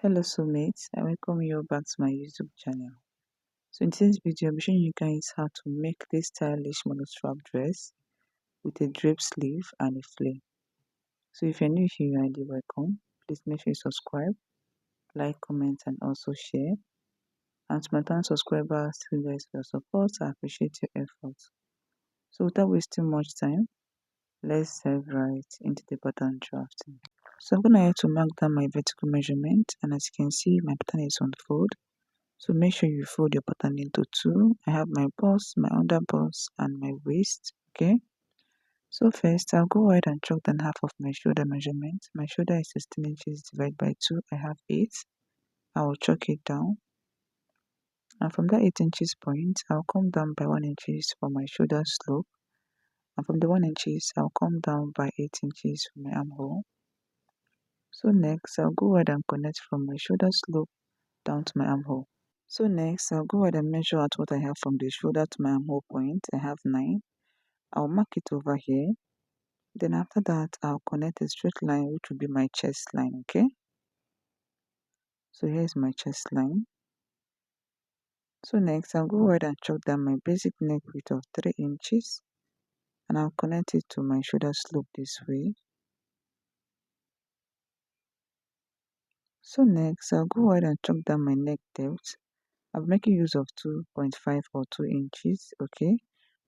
Hello soulmates, I welcome you back to my YouTube channel. So in today's video, I'll be showing you guys how to make this stylish monostrap dress with a drape sleeve and a flare. So if you're new here, you're highly welcome. Please make sure you subscribe, like, comment and also share. And to my current subscribers, thank you guys for your support. I appreciate your efforts. So without wasting much time, let's dive right into the pattern drafting. So I'm going to mark down my vertical measurement, and as you can see, my pattern is on fold. So make sure you fold your pattern into two. I have my bust, my under bust and my waist. Okay. So first I'll go ahead and chalk down half of my shoulder measurement. My shoulder is 16 inches divided by 2. I have 8. I will chalk it down. And from that 8 inches point, I'll come down by 1 inches for my shoulder slope. And from the 1 inches, I'll come down by 8 inches for my armhole. So next, I'll go ahead and connect from my shoulder slope down to my armhole. So next, I'll go ahead and measure out what I have from the shoulder to my armhole point. I have 9. I'll mark it over here. Then after that, I'll connect a straight line, which will be my chest line, okay? So here's my chest line. So next, I'll go ahead and chalk down my basic neck width of 3 inches. And I'll connect it to my shoulder slope this way. So next, I'll go ahead and chalk down my neck depth. I'm making use of 2.5 or 2 inches, okay?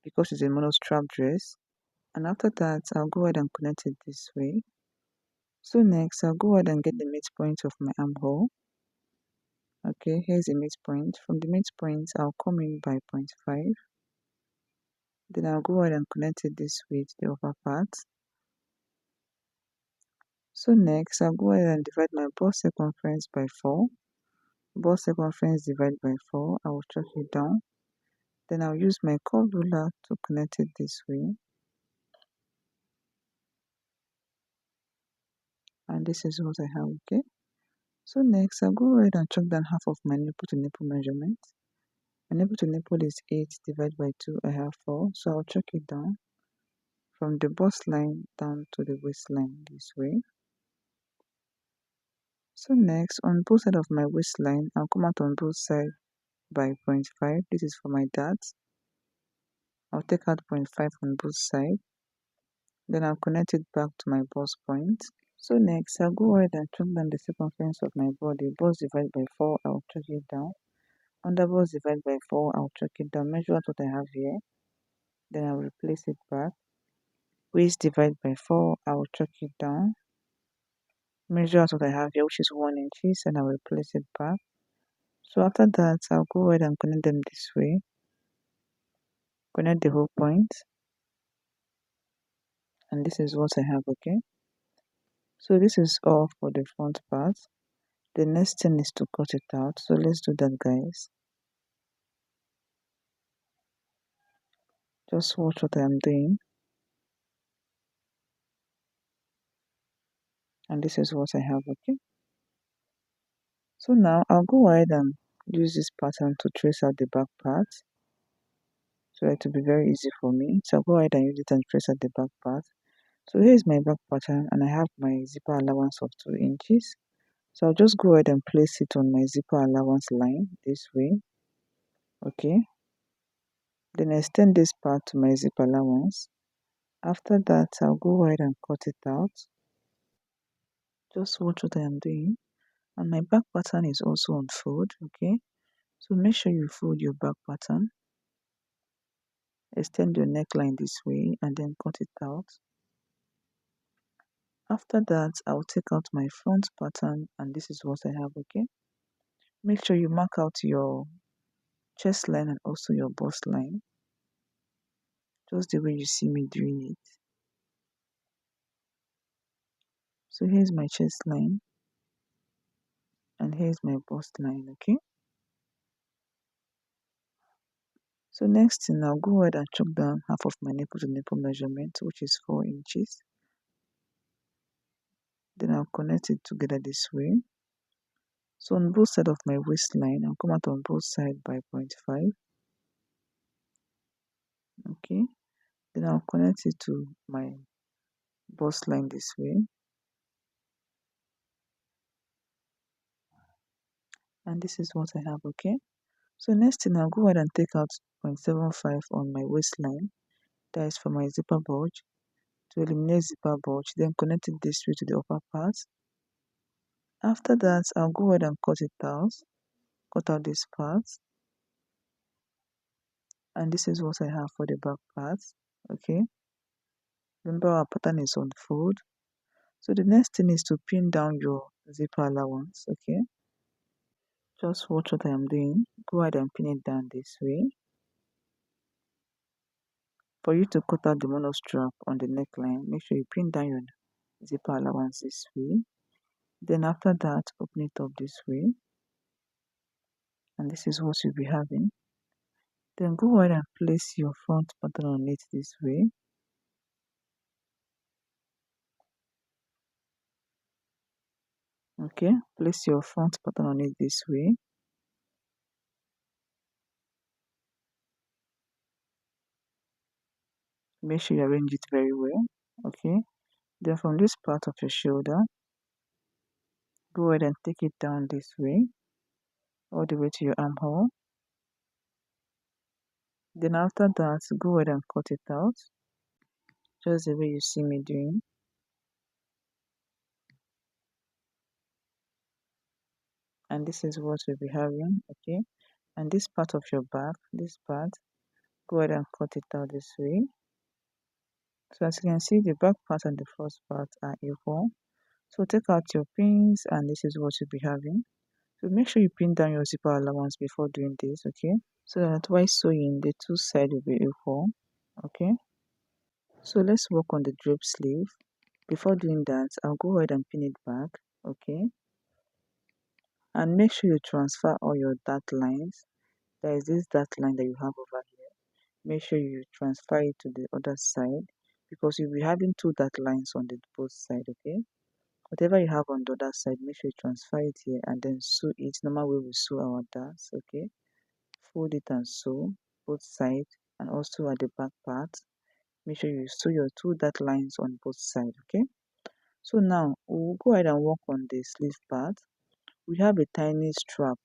Because it's a monostrap dress. And after that, I'll go ahead and connect it this way. So next, I'll go ahead and get the midpoint of my armhole. Okay, here's the midpoint. From the midpoint, I'll come in by 0.5. Then I'll go ahead and connect it this way to the upper part. So next, I'll go ahead and divide my bust circumference by 4. Bust circumference divided by 4, I will chalk it down. Then I'll use my curved ruler to connect it this way. And this is what I have, okay? So next, I'll go ahead and chalk down half of my nipple to nipple measurement. My nipple to nipple is 8 divided by 2, I have 4. So I'll chalk it down from the bust line down to the waistline this way. So next, on both sides of my waistline, I'll come out on both sides by 0.5. This is for my darts. I'll take out 0.5 on both sides. Then I'll connect it back to my bust point. So next, I'll go ahead and chalk down the circumference of my body. Bust divided by 4, I'll chalk it down. Under bust divided by 4, I'll chalk it down. Measure out what I have here. Then I'll replace it back. Waist divided by 4, I'll chalk it down. Measure out what I have here, which is 1 inches, and I'll replace it back. So after that, I'll go ahead and connect them this way. Connect the whole point. And this is what I have, okay? So this is all for the front part. The next thing is to cut it out. So let's do that, guys. Just watch what I'm doing. And this is what I have, okay? So now I'll go ahead and use this pattern to trace out the back part. So it will be very easy for me. So I'll go ahead and use it and trace out the back part. So here's my back pattern, and I have my zipper allowance of 2 inches. So I'll just go ahead and place it on my zipper allowance line this way. Okay. Then I extend this part to my zip allowance. After that, I'll go ahead and cut it out. Just watch what I am doing. And my back pattern is also on fold, okay? So make sure you fold your back pattern. Extend your neckline this way and then cut it out. After that, I'll take out my front pattern and this is what I have, okay? Make sure you mark out your chest line and also your bust line. Just the way you see me doing it. So here's my chest line. And here's my bust line, okay? So next thing, I'll go ahead and chop down half of my nipple to nipple measurement, which is 4 inches. Then I'll connect it together this way. So on both sides of my waistline, I'll come out on both sides by 0.5. Okay. Then I'll connect it to my bust line this way. And this is what I have, okay? So next thing, I'll go ahead and take out 0.75 on my waistline. That is for my zipper bulge. To eliminate zipper bulge, then connect it this way to the upper part. After that, I'll go ahead and cut out this part. And this is what I have for the back part, okay? Remember our pattern is on fold. So the next thing is to pin down your zipper allowance, okay? Just watch what I am doing. Go ahead and pin it down this way. For you to cut out the monostrap on the neckline, make sure you pin down your zipper allowance this way. Then after that, open it up this way. And this is what you'll be having. Then go ahead and place your front pattern on it this way. Okay, place your front pattern on it this way. Make sure you arrange it very well. Okay, then from this part of your shoulder, go ahead and take it down this way, all the way to your armhole. Then after that, go ahead and cut it out, just the way you see me doing. And this is what we'll be having, okay? And this part of your back, this part, go ahead and cut it out this way. So as you can see, the back part and the front part are equal. So take out your pins, and this is what you'll be having. So make sure you pin down your zipper allowance before doing this, okay? So that while sewing, the two sides will be equal, okay? So let's work on the drape sleeve. Before doing that, I'll go ahead and pin it back, okay? And make sure you transfer all your dark lines. There is this dark line that you have over here. Make sure you transfer it to the other side, because you'll be having two dark lines on the both side, okay? Whatever you have on the other side, make sure you transfer it here and then sew it normal way we sew our darts, okay? Fold it and sew both sides, and also at the back part. Make sure you sew your two dark lines on both sides, okay? So now we'll go ahead and work on the sleeve part. We have a tiny strap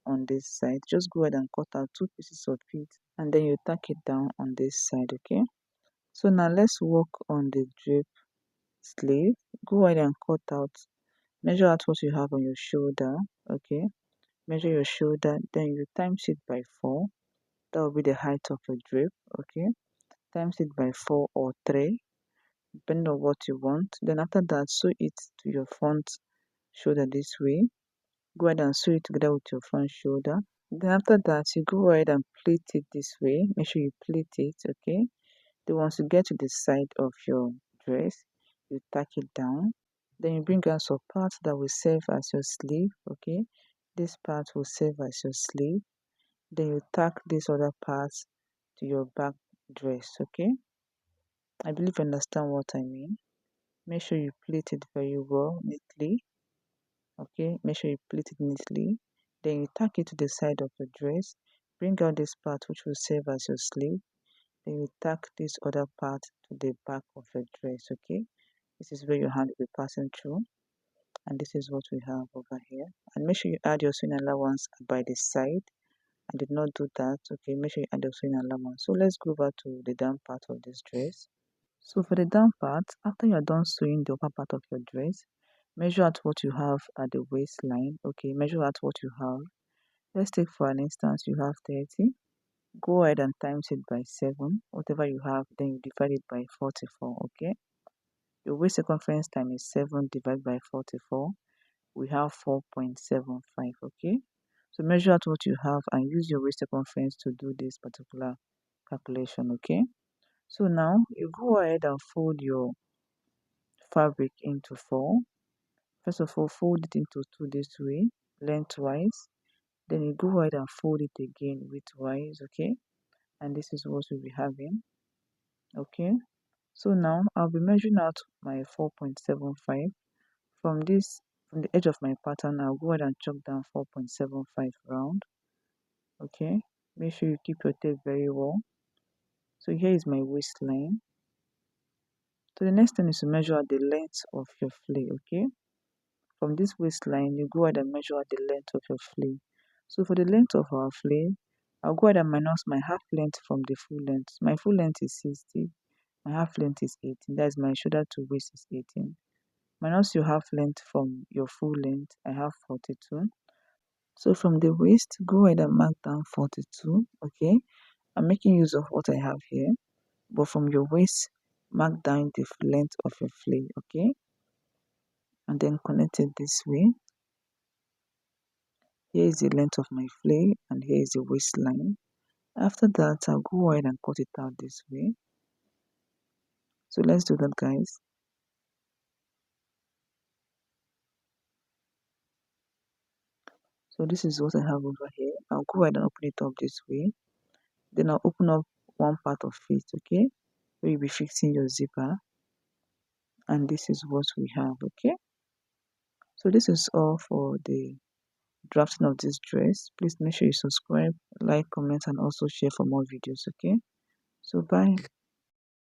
on this side. Just go ahead and cut out two pieces of it, and then you tack it down on this side, okay? So now let's work on the drape sleeve. Go ahead and cut out, measure out what you have on your shoulder, okay? Measure your shoulder, then you times it by 4. That will be the height of your drape, okay? Times it by 4 or 3, depending on what you want. Then after that, sew it to your front shoulder this way. Go ahead and sew it together with your front shoulder. Then after that, you go ahead and pleat it this way. Make sure you pleat it, okay? Then once you get to the side of your dress, you tack it down. Then you bring out some parts that will serve as your sleeve, okay? This part will serve as your sleeve. Then you tack this other part to your back dress, okay? I believe you understand what I mean. Make sure you pleat it very well, neatly, okay? Make sure you pleat it neatly. Then you tack it to the side of your dress. Bring out this part which will serve as your sleeve. Then you tack this other part to the back of your dress, okay? This is where your hand will be passing through, and this is what we have over here. And make sure you add your sewing allowance by the side. I did not do that, okay? Make sure you add your sewing allowance. So let's go back to the down part of this dress. So for the down part, after you're done sewing the upper part of your dress, measure out what you have at the waistline, okay? Measure out what you have. Let's take for an instance, you have 30. Go ahead and times it by 7. Whatever you have, then you divide it by 44, okay? Your waist circumference times 7 divided by 44. We have 4.75, okay? So measure out what you have and use your waist circumference to do this particular calculation, okay? So now you go ahead and fold your fabric into 4. First of all, fold it into 2 this way, lengthwise. Then you go ahead and fold it again widthwise, okay? And this is what we'll be having, okay? So now I'll be measuring out my 4.75 from the edge of my pattern. I'll go ahead and chalk down 4.75 round, okay? Make sure you keep your tape very well. So here is my waistline. So the next thing is to measure out the length of your flare, okay? From this waistline, you go ahead and measure out the length of your flare. So for the length of our flare, I'll go ahead and minus my half length from the full length. My full length is 60, my half length is 18. That's my shoulder to waist is 18. Minus your half length from your full length, I have 42. So from the waist, go ahead and mark down 42. Okay, I'm making use of what I have here, but from your waist, mark down the length of your flare. Okay, and then connect it this way. Here is the length of my flare, and here is the waistline. After that, I'll go ahead and cut it out this way. So let's do that, guys. So this is what I have over here. I'll go ahead and open it up this way. Then I'll open up one part of it, okay, where you'll be fixing your zipper. And this is what we have, okay. So this is all for the drafting of this dress. Please make sure you subscribe, like, comment, and also share for more videos, okay. So bye.